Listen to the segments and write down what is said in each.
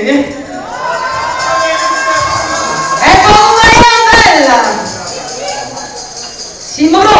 che? Ecco Maria Bella! Simon!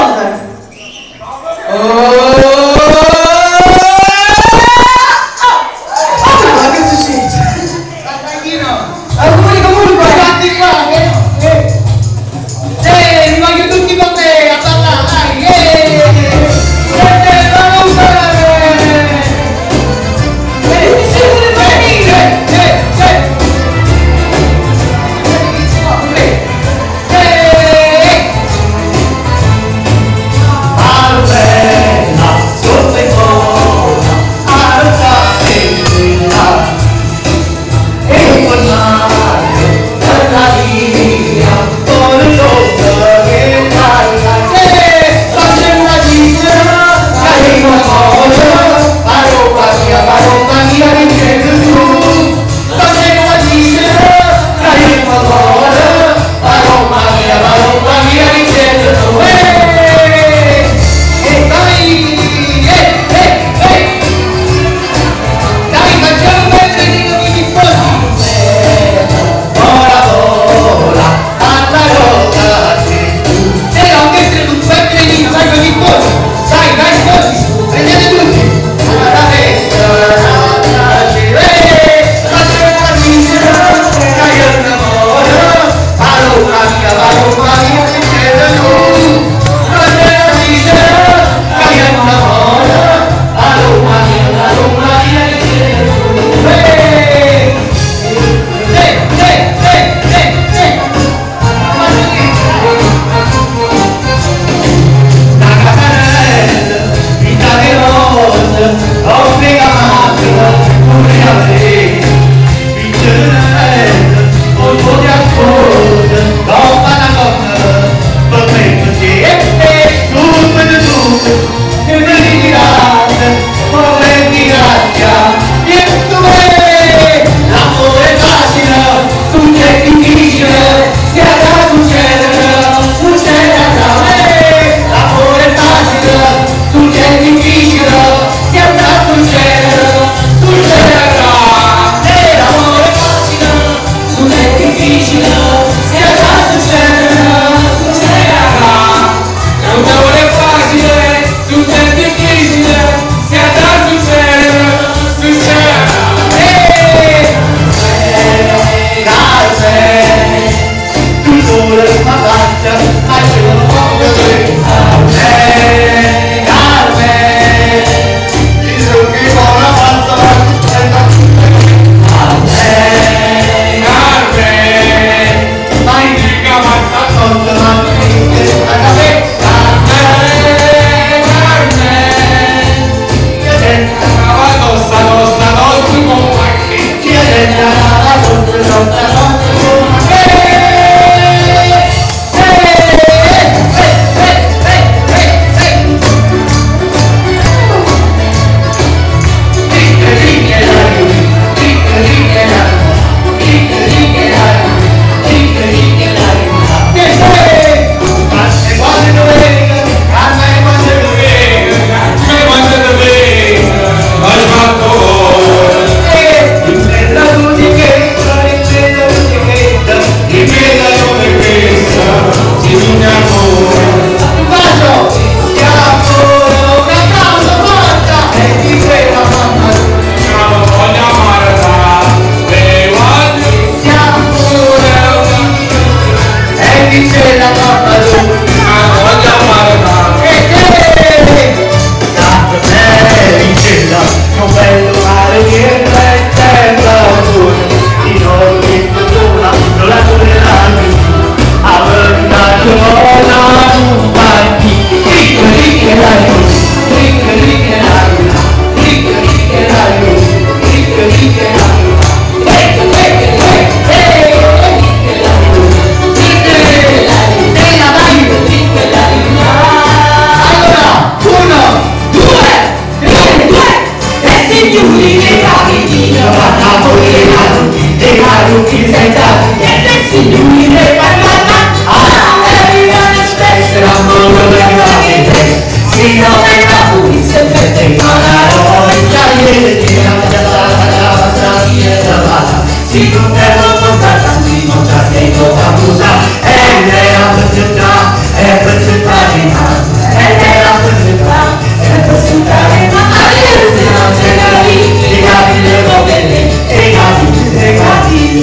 si non te lo portata, si non c'è tempo da usare, e la presenta, è presentare in mano, e la presenta, è presentare in mano, se non c'è da lì, i gatti le bovelle, i gatti,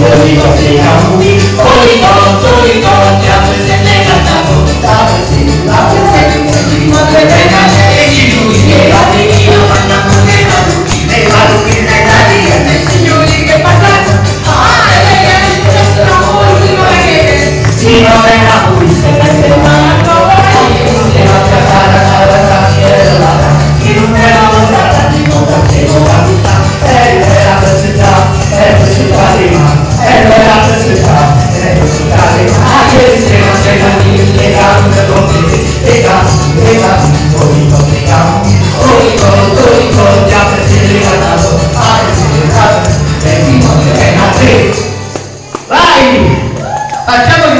poi ti presente cantato, la presente, prima che venga, e si lui, e la divina, mangiamo che la luci, e la luci, e la divina, e signori che parlano, si non è la pulizia che si manda, e la cara, si non è la montata, di non facevo la vita, e la presenta, è presentare, e la presenta, è presentare, che se non c'è da dire, le gambe rotte, le gambe, poi già presentato, e si non è la te. Vai! Facciamo